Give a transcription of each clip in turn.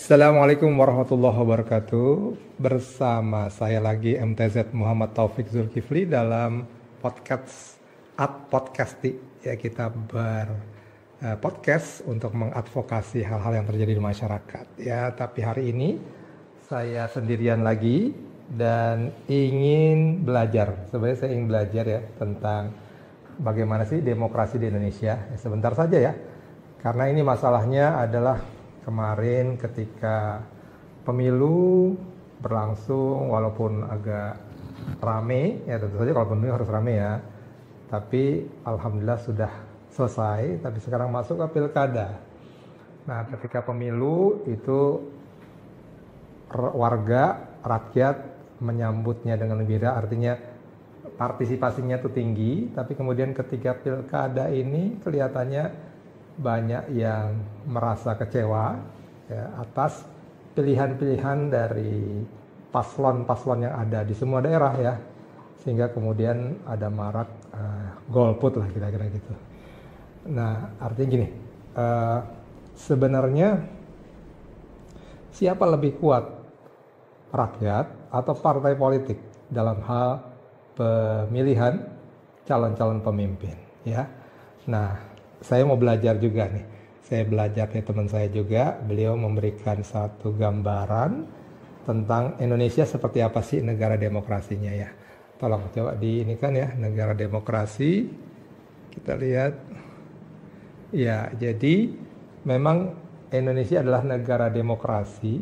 Assalamualaikum warahmatullahi wabarakatuh. Bersama saya lagi MTZ Muhammad Taufik Zulkifli dalam podcasti. Ya, kita podcast untuk mengadvokasi hal-hal yang terjadi di masyarakat. Ya, tapi hari ini saya sendirian lagi dan ingin belajar. Sebenarnya saya ingin belajar ya tentang bagaimana sih demokrasi di Indonesia. Ya, sebentar saja ya. Karena ini masalahnya adalah kemarin ketika pemilu berlangsung, walaupun agak rame, ya tentu saja kalau pemilu harus rame ya, tapi alhamdulillah sudah selesai, tapi sekarang masuk ke pilkada. Nah, ketika pemilu itu warga, rakyat menyambutnya dengan gembira, artinya partisipasinya itu tinggi, tapi kemudian ketika pilkada ini kelihatannya banyak yang merasa kecewa ya, atas pilihan-pilihan dari paslon-paslon yang ada di semua daerah ya, sehingga kemudian ada marak golput lah kira-kira gitu. Nah, artinya gini, sebenarnya siapa lebih kuat, rakyat atau partai politik dalam hal pemilihan calon-calon pemimpin ya. Nah, saya mau belajar juga nih. Saya belajar dari teman saya juga. Beliau memberikan satu gambaran tentang Indonesia seperti apa sih negara demokrasinya ya. Tolong coba di ini kan ya, negara demokrasi. Kita lihat. Ya, jadi memang Indonesia adalah negara demokrasi.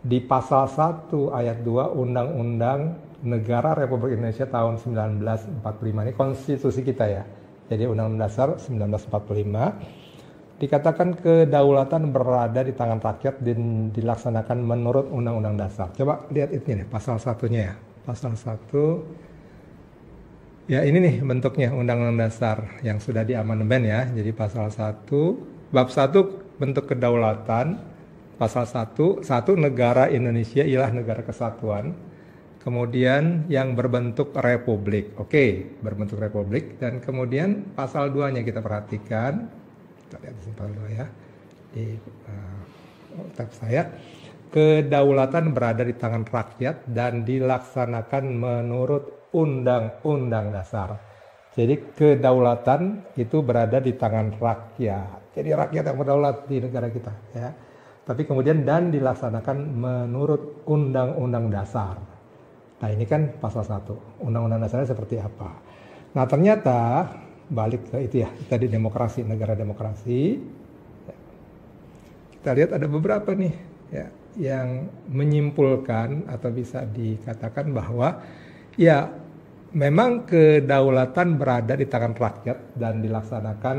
Di pasal 1 ayat 2 Undang-Undang Negara Republik Indonesia tahun 1945 ini konstitusi kita ya. Jadi Undang-Undang Dasar 1945 dikatakan kedaulatan berada di tangan rakyat dan dilaksanakan menurut Undang-Undang Dasar. Coba lihat ini nih, pasal satunya ya. Pasal 1. Ya, ini nih bentuknya Undang-Undang Dasar yang sudah diamandemen ya. Jadi pasal 1, bab 1 bentuk kedaulatan, pasal 1 negara Indonesia ialah negara kesatuan. Kemudian yang berbentuk republik. Oke, berbentuk republik. Dan kemudian pasal 2-nya kita perhatikan. Kita lihat di sini pasal 2 ya. Di tab saya. Kedaulatan berada di tangan rakyat dan dilaksanakan menurut Undang-Undang Dasar. Jadi kedaulatan itu berada di tangan rakyat. Jadi rakyat yang berdaulat di negara kita ya. Tapi kemudian dan dilaksanakan menurut Undang-Undang Dasar. Nah, ini kan pasal 1, Undang-Undang Dasarnya seperti apa. Nah, ternyata balik ke itu ya, tadi demokrasi, negara demokrasi. Kita lihat ada beberapa nih ya, yang menyimpulkan atau bisa dikatakan bahwa ya memang kedaulatan berada di tangan rakyat dan dilaksanakan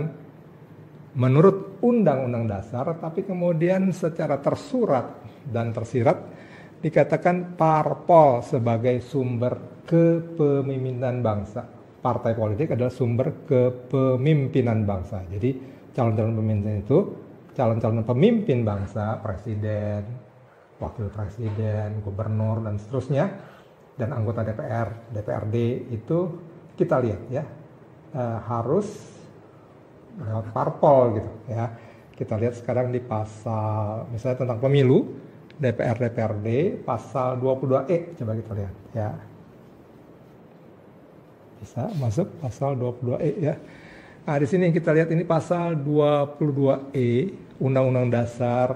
menurut Undang-Undang Dasar, tapi kemudian secara tersurat dan tersirat dikatakan parpol sebagai sumber kepemimpinan bangsa. Partai politik adalah sumber kepemimpinan bangsa. Jadi calon-calon pemimpin itu calon-calon pemimpin bangsa, presiden, wakil presiden, gubernur dan seterusnya, dan anggota DPR, DPRD itu kita lihat ya harus lewat parpol gitu ya. Kita lihat sekarang di pasal misalnya tentang pemilu. DPR-DPRD pasal 22E, coba kita lihat ya. Bisa masuk pasal 22E ya. Nah, di sini kita lihat ini pasal 22E Undang-Undang Dasar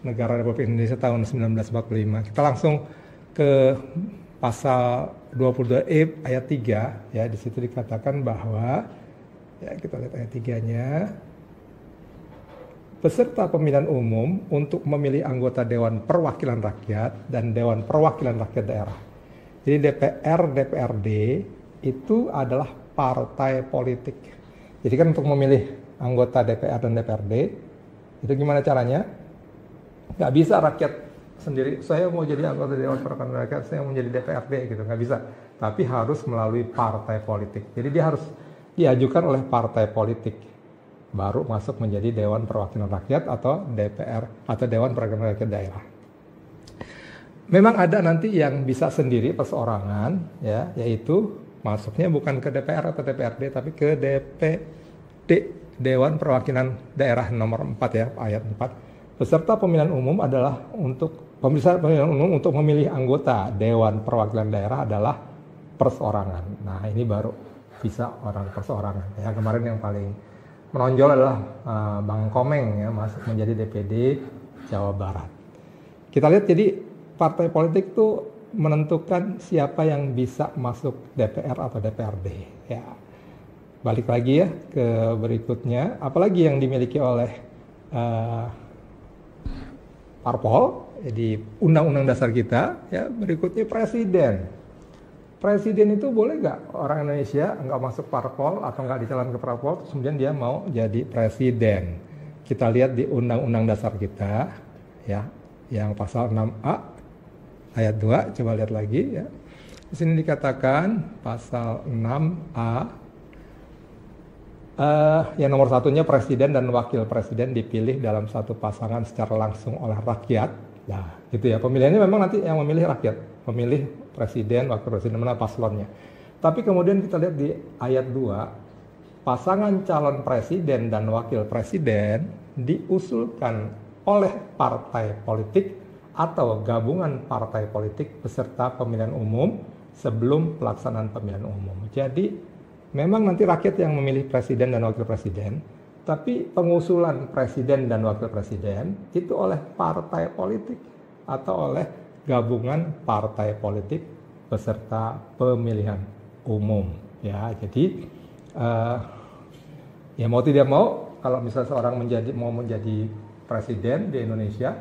Negara Republik Indonesia tahun 1945. Kita langsung ke pasal 22E ayat 3 ya. Di situ dikatakan bahwa ya, kita lihat ayat 3-nya. Peserta pemilihan umum untuk memilih anggota Dewan Perwakilan Rakyat dan Dewan Perwakilan Rakyat Daerah. Jadi DPR, DPRD itu adalah partai politik. Jadi kan untuk memilih anggota DPR dan DPRD, itu gimana caranya? Nggak bisa rakyat sendiri, saya mau jadi anggota Dewan Perwakilan Rakyat, saya mau jadi DPRD gitu, nggak bisa. Tapi harus melalui partai politik. Jadi dia harus diajukan oleh partai politik. Baru masuk menjadi Dewan Perwakilan Rakyat atau DPR atau Dewan Perwakilan Rakyat Daerah. Memang ada nanti yang bisa sendiri perseorangan ya, yaitu masuknya bukan ke DPR atau DPRD tapi ke DPD, Dewan Perwakilan Daerah nomor 4 ya, ayat 4. Peserta pemilihan umum adalah untuk peserta pemilihan umum untuk memilih anggota Dewan Perwakilan Daerah adalah perseorangan. Nah, ini baru bisa orang perseorangan. Ya, kemarin yang paling menonjol adalah Bang Komeng ya, masuk menjadi DPD Jawa Barat. Kita lihat jadi partai politik itu menentukan siapa yang bisa masuk DPR atau DPRD. Ya, balik lagi ya ke berikutnya, apalagi yang dimiliki oleh parpol di undang-undang dasar kita ya. Berikutnya presiden. Presiden itu boleh nggak orang Indonesia nggak masuk parpol atau nggak dicalon ke parpol, terus kemudian dia mau jadi presiden. Kita lihat di undang-undang dasar kita ya, yang pasal 6A ayat 2, coba lihat lagi ya. Di sini dikatakan pasal 6A yang nomor satunya presiden dan wakil presiden dipilih dalam satu pasangan secara langsung oleh rakyat. Nah, gitu ya. Pemilihannya memang nanti yang memilih rakyat, memilih presiden, wakil presiden, mana paslonnya. Tapi kemudian kita lihat di ayat 2, pasangan calon presiden dan wakil presiden diusulkan oleh partai politik atau gabungan partai politik peserta pemilihan umum sebelum pelaksanaan pemilihan umum. Jadi memang nanti rakyat yang memilih presiden dan wakil presiden, tapi pengusulan presiden dan wakil presiden itu oleh partai politik atau oleh gabungan partai politik peserta pemilihan umum. Ya, jadi ya mau tidak mau, kalau misalnya seorang mau menjadi presiden di Indonesia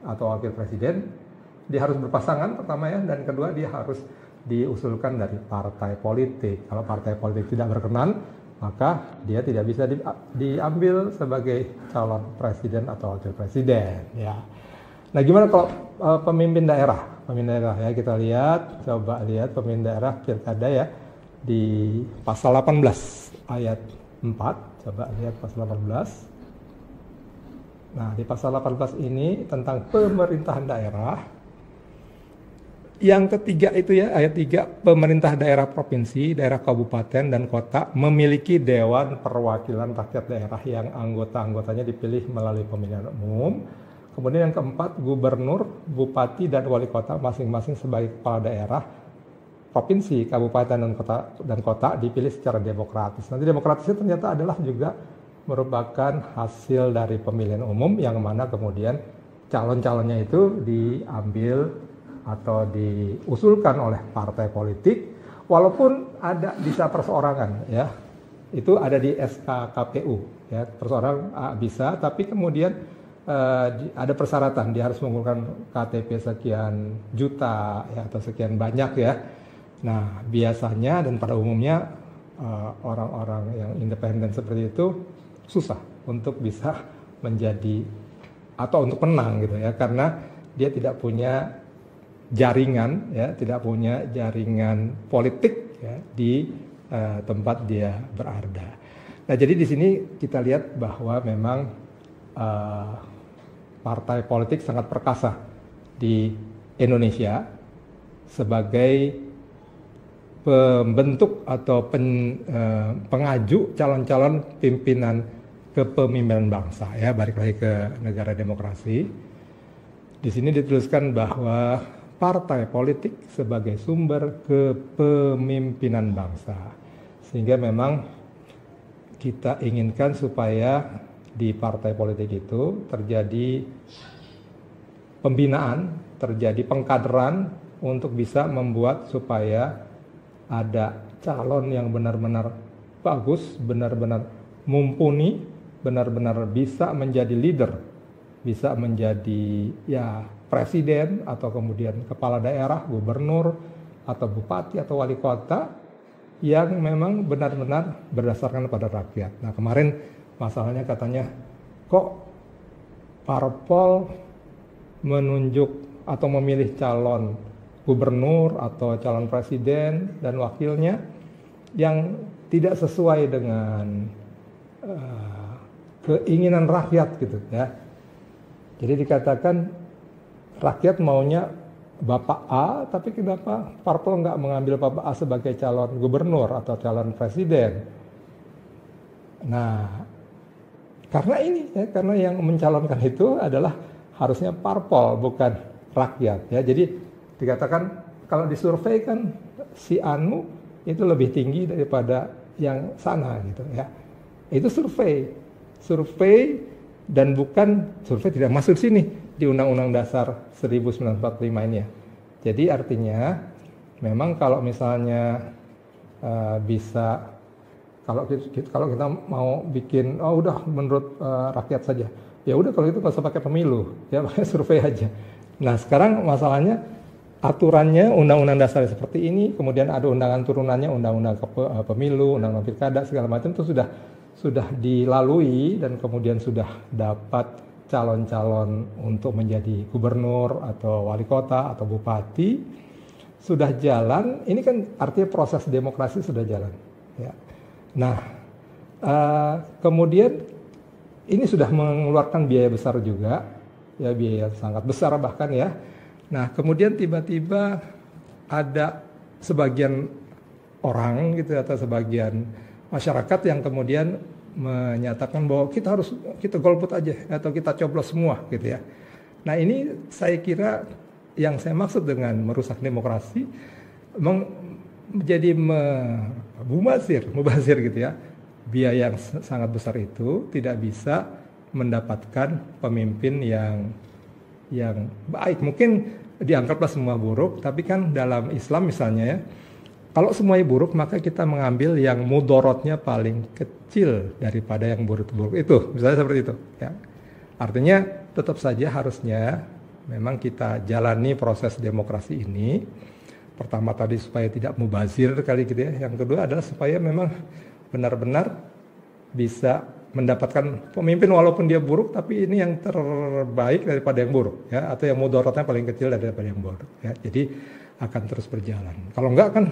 atau wakil presiden, dia harus berpasangan pertama ya, dan kedua dia harus diusulkan dari partai politik. Kalau partai politik tidak berkenan, maka dia tidak bisa diambil sebagai calon presiden atau wakil presiden. Ya. Nah, gimana kalau pemimpin daerah? Pemimpin daerah ya, kita lihat, coba lihat pemimpin daerah pilkada ya di pasal 18 ayat 4. Coba lihat pasal 18. Nah, di pasal 18 ini tentang pemerintahan daerah. Yang ketiga itu ya, ayat 3, pemerintah daerah provinsi, daerah kabupaten dan kota memiliki Dewan Perwakilan Rakyat Daerah yang anggota-anggotanya dipilih melalui pemilihan umum. Kemudian yang keempat, gubernur, bupati dan wali kota masing-masing sebagai kepala daerah provinsi, kabupaten dan kota dipilih secara demokratis. Nanti demokratisnya ternyata adalah juga merupakan hasil dari pemilihan umum yang mana kemudian calon-calonnya itu diambil atau diusulkan oleh partai politik, walaupun ada bisa perseorangan ya, itu ada di SK KPU ya, perseorangan bisa, tapi kemudian ada persyaratan, dia harus mengumpulkan KTP sekian juta ya, atau sekian banyak ya. Nah, biasanya dan pada umumnya orang-orang yang independen seperti itu susah untuk bisa menjadi atau untuk menang gitu ya, karena dia tidak punya jaringan ya, tidak punya jaringan politik ya di tempat dia berada. Nah, jadi di sini kita lihat bahwa memang partai politik sangat perkasa di Indonesia sebagai pembentuk atau pengaju calon-calon pimpinan kepemimpinan bangsa ya, balik lagi ke negara demokrasi. Di sini dituliskan bahwa partai politik sebagai sumber kepemimpinan bangsa. Sehingga memang kita inginkan supaya di partai politik itu terjadi pembinaan, terjadi pengkaderan untuk bisa membuat supaya ada calon yang benar-benar bagus, benar-benar mumpuni, benar-benar bisa menjadi leader, bisa menjadi ya presiden atau kemudian kepala daerah, gubernur atau bupati atau wali kota yang memang benar-benar berdasarkan pada rakyat. Nah, kemarin masalahnya katanya kok parpol menunjuk atau memilih calon gubernur atau calon presiden dan wakilnya yang tidak sesuai dengan keinginan rakyat gitu ya. Jadi dikatakan rakyat maunya Bapak A, tapi kenapa parpol nggak mengambil Bapak A sebagai calon gubernur atau calon presiden? Nah, karena ini ya, karena yang mencalonkan itu adalah harusnya parpol bukan rakyat ya. Jadi dikatakan kalau disurvei kan si anu itu lebih tinggi daripada yang sana gitu ya. Itu survei dan bukan survei tidak masuk sini di Undang-Undang Dasar 1945 ini ya. Jadi artinya memang kalau misalnya bisa kalau kita mau bikin udah menurut rakyat saja, ya udah kalau itu nggak usah pakai pemilu, ya pakai survei aja. Nah sekarang masalahnya aturannya undang-undang dasar seperti ini, kemudian ada undangan turunannya, undang-undang pemilu, undang-undang pilkada segala macam itu sudah dilalui dan kemudian sudah dapat calon-calon untuk menjadi gubernur atau wali kota atau bupati sudah jalan. Ini kan artinya proses demokrasi sudah jalan. Ya. Nah, kemudian ini sudah mengeluarkan biaya besar juga, ya biaya sangat besar bahkan ya. Nah, kemudian tiba-tiba ada sebagian orang gitu atau sebagian masyarakat yang kemudian menyatakan bahwa kita golput aja atau kita coblos semua gitu ya. Nah, ini saya kira yang saya maksud dengan merusak demokrasi menjadi mubazir gitu ya. Biaya yang sangat besar itu tidak bisa mendapatkan pemimpin yang baik. Mungkin dianggaplah semua buruk, tapi kan dalam Islam misalnya ya, kalau semuanya buruk maka kita mengambil yang mudorotnya paling kecil daripada yang buruk-buruk itu, misalnya seperti itu ya. Artinya tetap saja harusnya memang kita jalani proses demokrasi ini. Pertama tadi supaya tidak mubazir kali gitu ya. Yang kedua adalah supaya memang benar-benar bisa mendapatkan pemimpin walaupun dia buruk, tapi ini yang terbaik daripada yang buruk ya, atau yang mudorotnya paling kecil daripada yang buruk ya. Jadi akan terus berjalan. Kalau enggak kan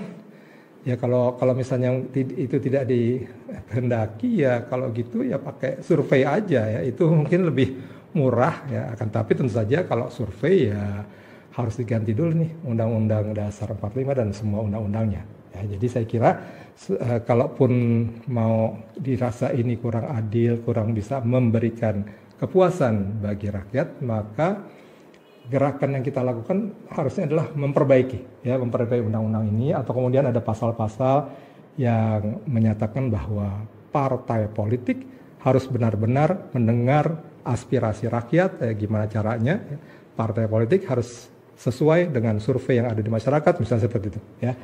ya, kalau misalnya itu tidak dikehendaki ya, kalau gitu ya pakai survei aja ya, itu mungkin lebih murah ya. Akan tapi tentu saja kalau survei ya harus diganti dulu nih Undang-Undang Dasar 45 dan semua undang-undangnya. Ya, jadi saya kira kalaupun mau dirasa ini kurang adil, kurang bisa memberikan kepuasan bagi rakyat, maka gerakan yang kita lakukan harusnya adalah memperbaiki undang-undang ini, atau kemudian ada pasal-pasal yang menyatakan bahwa partai politik harus benar-benar mendengar aspirasi rakyat. Gimana caranya? Partai politik harus sesuai dengan survei yang ada di masyarakat, misalnya seperti itu ya.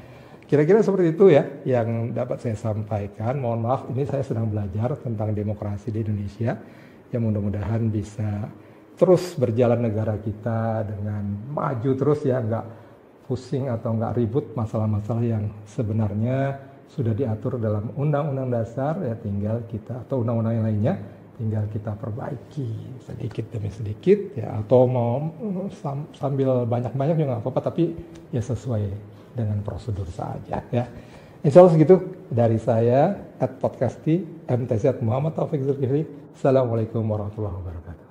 Kira-kira seperti itu ya yang dapat saya sampaikan. Mohon maaf, ini saya sedang belajar tentang demokrasi di Indonesia, yang mudah-mudahan bisa terus berjalan negara kita dengan maju terus ya, nggak pusing atau nggak ribut masalah-masalah yang sebenarnya sudah diatur dalam Undang-Undang Dasar ya, tinggal kita atau undang-undang yang lainnya tinggal kita perbaiki sedikit demi sedikit ya, atau mau sambil banyak-banyak juga nggak apa-apa, tapi ya sesuai dengan prosedur saja ya. Insya Allah segitu dari saya @podcasti MTZ Muhammad Taufik Zulkifli. Assalamualaikum warahmatullahi wabarakatuh.